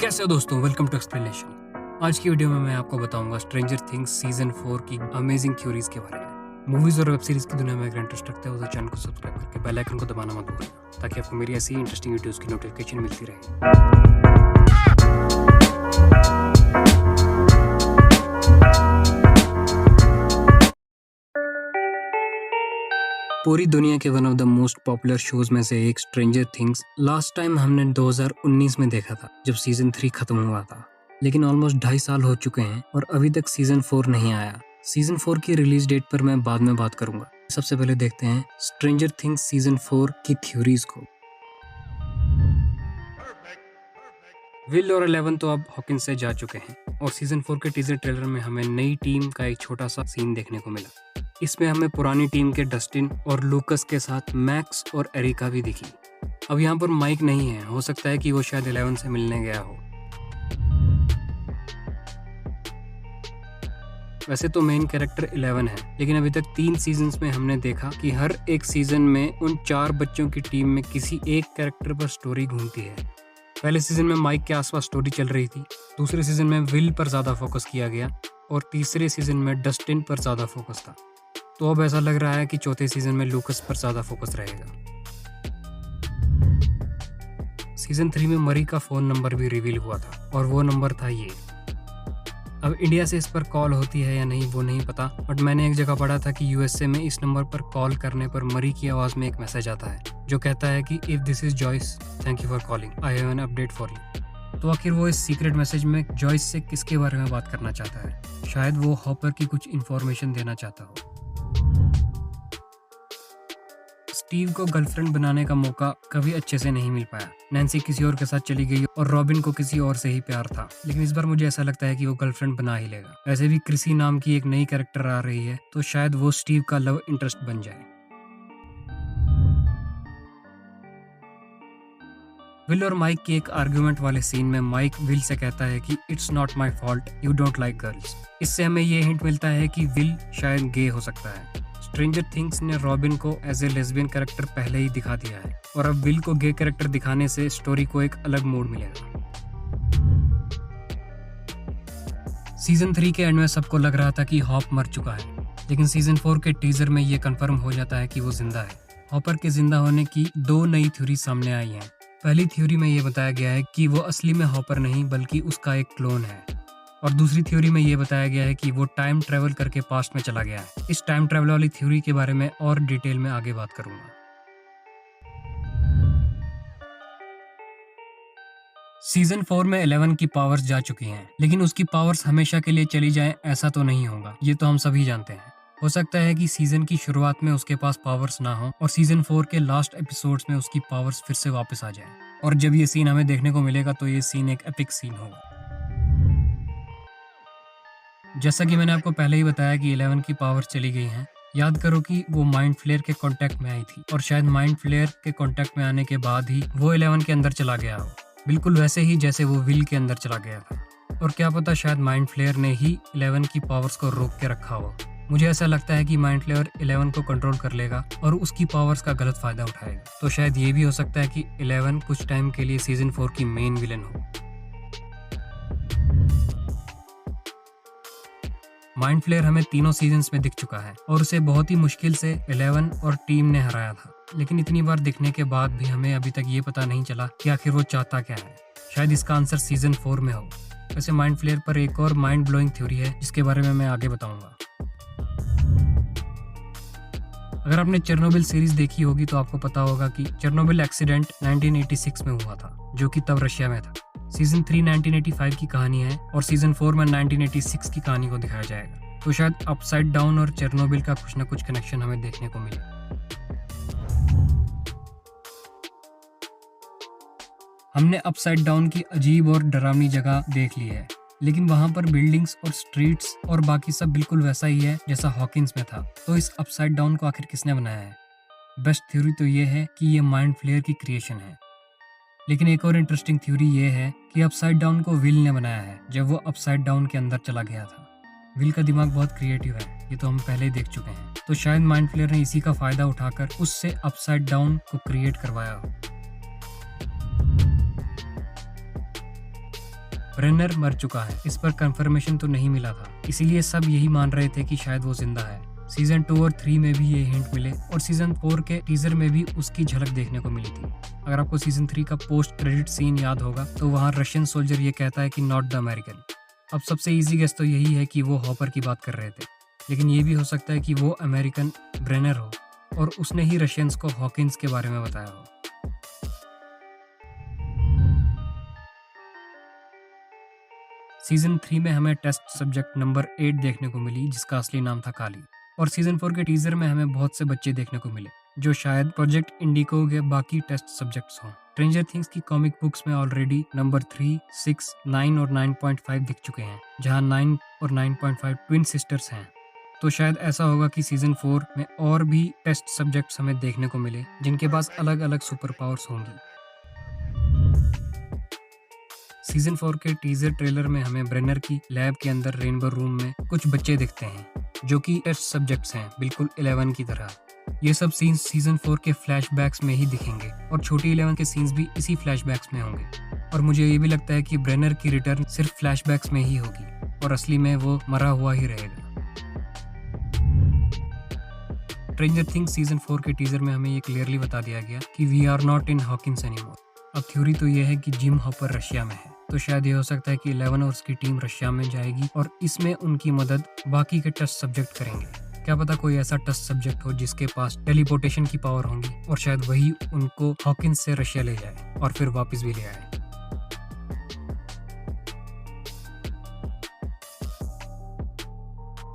कैसे हो दोस्तों, वेलकम टू एक्सप्लेनेशन। आज की वीडियो में मैं आपको बताऊंगा स्ट्रेंजर थिंग्स सीजन 4 की अमेजिंग थ्योरीज के बारे में। मूवीज और वेब सीरीज की दुनिया में अगर इंटरेस्ट रखते हो तो चैनल को सब्सक्राइब करके बेल आइकन को दबाना मत भूलना, ताकि आपको मेरी ऐसी इंटरेस्टिंग वीडियोस की नोटिफिकेशन मिलती रहे। पूरी दुनिया के one of the most popular shows में से एक स्ट्रेंजर थिंग्स लास्ट टाइम हमने 2019 में देखा था, जब सीजन 3 खत्म हुआ था। लेकिन ऑलमोस्ट 2.5 साल हो चुके हैं और अभी तक सीजन 4 नहीं आया। सीजन 4 की रिलीज डेट पर मैं बाद में बात करूंगा। सबसे पहले देखते हैं स्ट्रेंजर थिंग्स सीजन 4 की थ्योरीज को। विल और 11 तो अब हॉकिंस से जा चुके हैं और सीजन 4 के टीजर ट्रेलर में हमें नई टीम का एक छोटा सा सीन देखने को मिला। इसमें हमें पुरानी टीम के डस्टिन और लूकस के साथ मैक्स और एरिका भी दिखी। अब यहाँ पर माइक नहीं है, हो सकता है कि वो शायद 11 से मिलने गया हो। वैसे तो मेन कैरेक्टर 11 है, लेकिन अभी तक 3 सीजन्स में हमने देखा कि हर एक सीजन में उन 4 बच्चों की टीम में किसी एक कैरेक्टर पर स्टोरी घूमती है। पहले सीजन में माइक के आसपास स्टोरी चल रही थी, दूसरे सीजन में विल पर ज़्यादा फोकस किया गया और तीसरे सीजन में डस्टिन पर ज़्यादा फोकस था। तो अब ऐसा लग रहा है कि चौथे सीजन में लूकस पर ज़्यादा फोकस रहेगा। सीजन 3 में मरी का फ़ोन नंबर भी रिवील हुआ था और वो नंबर था ये। अब इंडिया से इस पर कॉल होती है या नहीं वो नहीं पता, बट मैंने एक जगह पढ़ा था कि यूएसए में इस नंबर पर कॉल करने पर मरी की आवाज़ में एक मैसेज आता है जो कहता है कि if this is Joyce, thank you for calling, I have an update for you. तो आखिर वो इस सीक्रेट मैसेज में जॉयस से किसके बारे में बात करना चाहता है? शायद वो हॉपर की कुछ इन्फॉर्मेशन देना चाहता हो। स्टीव को गर्लफ्रेंड बनाने का मौका कभी अच्छे से नहीं मिल पाया। नैन्सी किसी और के साथ चली गई और रॉबिन को किसी और से ही प्यार था, लेकिन इस बार मुझे ऐसा लगता है कि वो गर्लफ्रेंड बना ही लेगा। वैसे भी क्रिसी नाम की एक नई कैरेक्टर आ रही है, तो शायद वो स्टीव का लव इंटरेस्ट बन जाए। विल और माइक की एक आर्ग्यूमेंट वाले सीन में माइक विल से कहता है कि it's not my fault, you don't like girls. इससे हमें ये हिंट मिलता है कि विल शायद गे हो सकता है। स्ट्रेंजर थिंग्स ने रॉबिन को एज ए लेस्बियन कैरेक्टर पहले ही दिखा दिया है और अब विल को गे कैरेक्टर दिखाने से स्टोरी को एक अलग मूड मिलेगा। सीजन 3 के एंड में सबको लग रहा था कि हॉप मर चुका है, लेकिन सीजन 4 के टीजर में ये कंफर्म हो जाता है कि वो जिंदा है। हॉपर के जिंदा होने की 2 नई थ्योरी सामने आई हैं। पहली थ्योरी में ये बताया गया है कि वो असली में हॉपर नहीं बल्कि उसका एक क्लोन है, और दूसरी थ्योरी में ये बताया गया है कि वो टाइम ट्रेवल करके पास्ट में चला गया है। इस टाइम ट्रेवल वाली थ्योरी के बारे में और डिटेल में आगे बात करूंगा। सीजन 4 में 11 की पावर्स जा चुकी हैं, लेकिन उसकी पावर्स हमेशा के लिए चली जाएं ऐसा तो नहीं होगा, ये तो हम सभी जानते हैं। हो सकता है कि सीजन की शुरुआत में उसके पास पावर्स ना हो और सीजन 4 के लास्ट एपिसोड्स में उसकी पावर्स फिर से वापस आ जाएं। और जब ये सीन हमें देखने को मिलेगा तो ये सीन एक एपिक सीन होगा। जैसा कि मैंने आपको पहले ही बताया कि 11 की पावर चली गई हैं। याद करो कि वो माइंड फ्लेयर के कांटेक्ट में आई थी और शायद माइंड फ्लेयर के कांटेक्ट में आने के बाद ही वो 11 के अंदर चला गया हो, बिल्कुल वैसे ही जैसे वो विल के अंदर चला गया था। और क्या पता शायद माइंड फ्लेयर ने ही 11 की पावर्स को रोक के रखा हो। मुझे ऐसा लगता है कि माइंड फ्लेयर 11 को कंट्रोल कर लेगा और उसकी पावर्स का गलत फायदा उठाएगा। तो शायद ये भी हो सकता है कि 11 कुछ टाइम के लिए सीजन 4 की मेन विलन हो। माइंड फ्लेयर हमें तीनों सीजन्स में दिख चुका है और उसे बहुत ही मुश्किल से 11 और टीम ने हराया था, लेकिन इतनी बार दिखने के बाद भी हमें अभी तक ये पता नहीं चला कि आखिर वो चाहता क्या है। शायद इसका आंसर सीजन 4 में हो। वैसे माइंड फ्लेयर पर एक और माइंड ब्लोइंग थ्योरी है जिसके बारे में मैं आगे बताऊंगा। अगर आपने चेर्नोबिल सीरीज देखी होगी तो आपको पता होगा कि चेर्नोबिल एक्सीडेंट 1986 में हुआ था, जो कि तब रशिया में था। सीजन 3 1985 की कहानी है और सीजन 4 में 1986 की कहानी को दिखाया जाएगा। तो शायद अपसाइड डाउन और चेर्नोबिल का कुछ न कुछ कनेक्शन हमें देखने को मिले। हमने अपसाइड डाउन की अजीब और डरावनी जगह देख ली है, लेकिन वहां पर बिल्डिंग्स और स्ट्रीट्स और बाकी सब बिल्कुल वैसा ही है जैसा हॉकिंस में था। तो इस अपसाइड डाउन को आखिर किसने बनाया है? बेस्ट थ्योरी तो ये है कि ये माइंड फ्लेयर की क्रिएशन है, लेकिन एक और इंटरेस्टिंग थ्योरी ये है कि अपसाइड डाउन को विल ने बनाया है जब वो अपसाइड डाउन के अंदर चला गया था। विल का दिमाग बहुत क्रिएटिव है, ये तो हम पहले ही देख चुके हैं। तो शायद माइंड फ्लेयर ने इसी का फायदा उठाकर उससे अपसाइड डाउन को क्रिएट करवाया हो। ब्रेनर मर चुका है। इस पर कंफर्मेशन तो नहीं मिला था, इसीलिए सब यही मान रहे थे कि शायद वो जिंदा है। सीजन 2 और 3 में भी ये हिंट मिले और सीजन 4 के टीजर में भी उसकी झलक देखने को मिली थी। अगर आपको सीजन 3 का पोस्ट क्रेडिट सीन याद होगा तो वहाँ रशियन सोल्जर ये कहता है कि नॉट द अमेरिकन। अब सबसे इजी गेस तो यही है कि वो हॉपर की बात कर रहे थे, लेकिन ये भी हो सकता है कि वो अमेरिकन ब्रेनर हो और उसने ही रशियंस को हॉकिंस के बारे में बताया हो। सीजन 3 में हमें टेस्ट सब्जेक्ट नंबर 8 देखने को मिली, जिसका असली नाम था काली। और सीजन 4 के टीजर में हमें बहुत से बच्चे देखने को मिले जो शायद प्रोजेक्ट इंडिको के बाकी टेस्ट सब्जेक्ट्स हों। स्ट्रेंजर थिंग्स की कॉमिक बुक्स में ऑलरेडी नंबर 3, 6, 9 और 9.5 दिख चुके हैं, जहां 9 और 9.5 ट्विन सिस्टर्स हैं। तो शायद ऐसा होगा कि सीजन 4 में और भी टेस्ट सब्जेक्ट्स हमें देखने को मिले जिनके पास अलग अलग सुपर पावर्स होंगी। सीजन 4 के टीजर ट्रेलर में हमें ब्रेनर की लैब के अंदर रेनबो रूम में कुछ बच्चे दिखते हैं जो कि टेस्ट सब्जेक्ट्स हैं, बिल्कुल 11 की तरह। ये सब सीन्स सीजन 4 के फ्लैशबैक्स में ही दिखेंगे और छोटी 11 के सीन्स भी इसी फ्लैशबैक्स में होंगे। और मुझे ये भी लगता है कि ब्रेनर की रिटर्न सिर्फ फ्लैशबैक्स में ही होगी और असली में वो मरा हुआ ही रहेगा। स्ट्रेंजर थिंग्स सीजन 4 के टीजर में हमें ये क्लियरली बता दिया गया कि we are not in Hawkins anymore. अब थ्योरी तो ये है कि जिम हॉपर रशिया में है, तो शायद ये हो सकता है कि 11 और उसकी टीम रशिया में जाएगी और इसमें उनकी मदद बाकी के टेस्ट सब्जेक्ट करेंगे। क्या पता कोई ऐसा टेस्ट सब्जेक्ट हो जिसके पास टेलीपोर्टेशन की पावर होंगी और शायद वही उनको हॉकिंस से रशिया ले जाए और फिर वापस भी ले आए।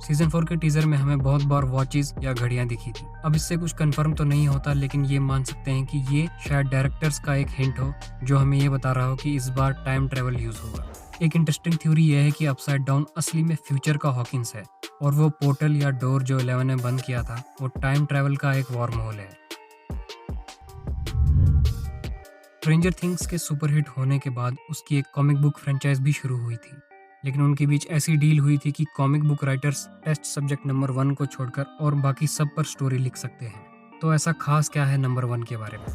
सीजन 4 के टीजर में हमें बहुत बार वॉचेस या घड़ियां दिखी थी। अब इससे कुछ कंफर्म तो नहीं होता, लेकिन ये मान सकते हैं कि ये शायद डायरेक्टर्स का एक हिंट हो जो हमें ये बता रहा हो कि इस बार टाइम ट्रेवल यूज होगा। एक इंटरेस्टिंग थ्योरी यह है कि अपसाइड डाउन असली में फ्यूचर का हॉकिंस है और वो पोर्टल या डोर जो 11 ने बंद किया था वो टाइम ट्रेवल का एक वॉर्म होल है। स्ट्रेंजर थिंग्स के सुपरहिट होने के बाद उसकी एक कॉमिक बुक फ्रेंचाइज भी शुरू हुई थी, लेकिन उनके बीच ऐसी डील हुई थी कि comic book writers test subject number 1 को छोड़कर और बाकी सब पर स्टोरी लिख सकते हैं। तो ऐसा खास क्या है नंबर 1 के बारे में?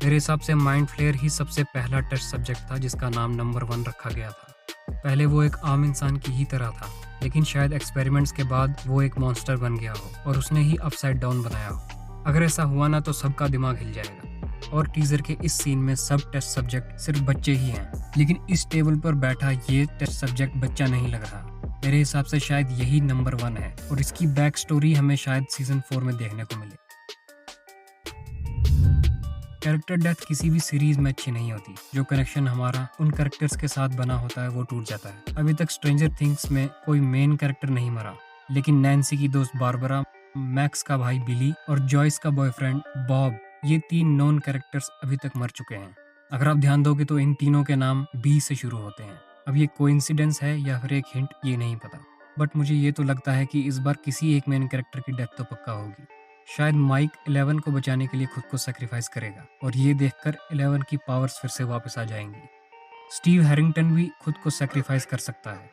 मेरे हिसाब से माइंड फ्लेयर ही सबसे पहला टेस्ट सब्जेक्ट था जिसका नाम नंबर 1 रखा गया था। पहले वो एक आम इंसान की ही तरह था, लेकिन शायद एक्सपेरिमेंट्स के बाद वो एक मॉन्स्टर बन गया हो और उसने ही अपसाइड डाउन बनाया हो। अगर ऐसा हुआ ना तो सबका दिमाग हिल जाएगा। और टीजर के इस सीन में सब टेस्ट सब्जेक्ट सिर्फ बच्चे ही हैं, लेकिन इस टेबल पर बैठा ये टेस्ट सब्जेक्ट बच्चा नहीं लग रहा। मेरे हिसाब से शायद यही नंबर 1 है और इसकी बैक स्टोरी हमें शायद सीजन 4 में देखने को मिले। कैरेक्टर डेथ किसी भी सीरीज में अच्छी नहीं होती। जो कनेक्शन हमारा उन कैरेक्टर्स के साथ बना होता है वो टूट जाता है। अभी तक स्ट्रेंजर थिंग्स में कोई मेन कैरेक्टर नहीं मरा, लेकिन नैन्सी की दोस्त बारबरा, मैक्स का भाई बिली और जॉयस का बॉयफ्रेंड बॉब, ये 3 नॉन कैरेक्टर्स अभी तक मर चुके हैं। अगर आप ध्यान दोगे तो इन तीनों के नाम बी से शुरू होते हैं। अब ये कोइंसिडेंस है या फिर एक हिंट, ये नहीं पता, बट मुझे ये तो लगता है कि इस बार किसी एक मेन कैरेक्टर की डेथ तो पक्का होगी। शायद माइक 11 को बचाने के लिए खुद को सैक्रिफाइस करेगा और ये देखकर 11 की पावर्स फिर से वापस आ जाएंगी। स्टीव हैरिंगटन भी खुद को सैक्रिफाइस कर सकता है।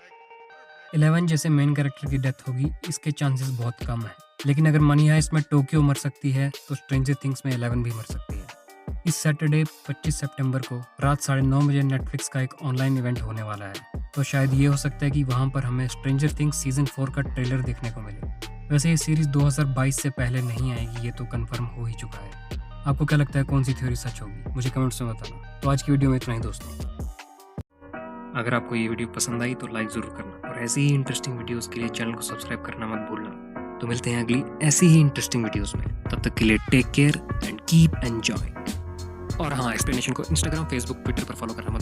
11 जैसे मेन कैरेक्टर की डेथ होगी इसके चांसेस बहुत कम है, लेकिन अगर मनी हाइस्ट में टोक्यो मर सकती है तो स्ट्रेंजर थिंग्स में 11 भी मर सकती है। इस सैटरडे 25 सितंबर को रात 9:30 बजे नेटफ्लिक्स का एक ऑनलाइन इवेंट होने वाला है, तो शायद ये हो सकता है कि वहाँ पर हमें स्ट्रेंजर थिंग्स सीजन 4 का ट्रेलर देखने को मिले। वैसे ये सीरीज 2022 से पहले नहीं आएगी, ये तो कंफर्म हो ही चुका है। आपको क्या लगता है कौन सी थ्योरी सच होगी? मुझे कमेंट्स में बताना। तो आज की वीडियो में इतना ही दोस्तों। अगर आपको ये वीडियो पसंद आई तो लाइक जरूर करना और ऐसी ही इंटरेस्टिंग वीडियोस के लिए चैनल को सब्सक्राइब करना मत भूलना। तो मिलते हैं अगली ऐसी ही इंटरेस्टिंग वीडियोस में, तब तक के लिए take care and keep enjoy. और हाँ, एक्सप्लेनेशन को इंस्टाग्राम, फेसबुक, ट्विटर पर फॉलो करना मत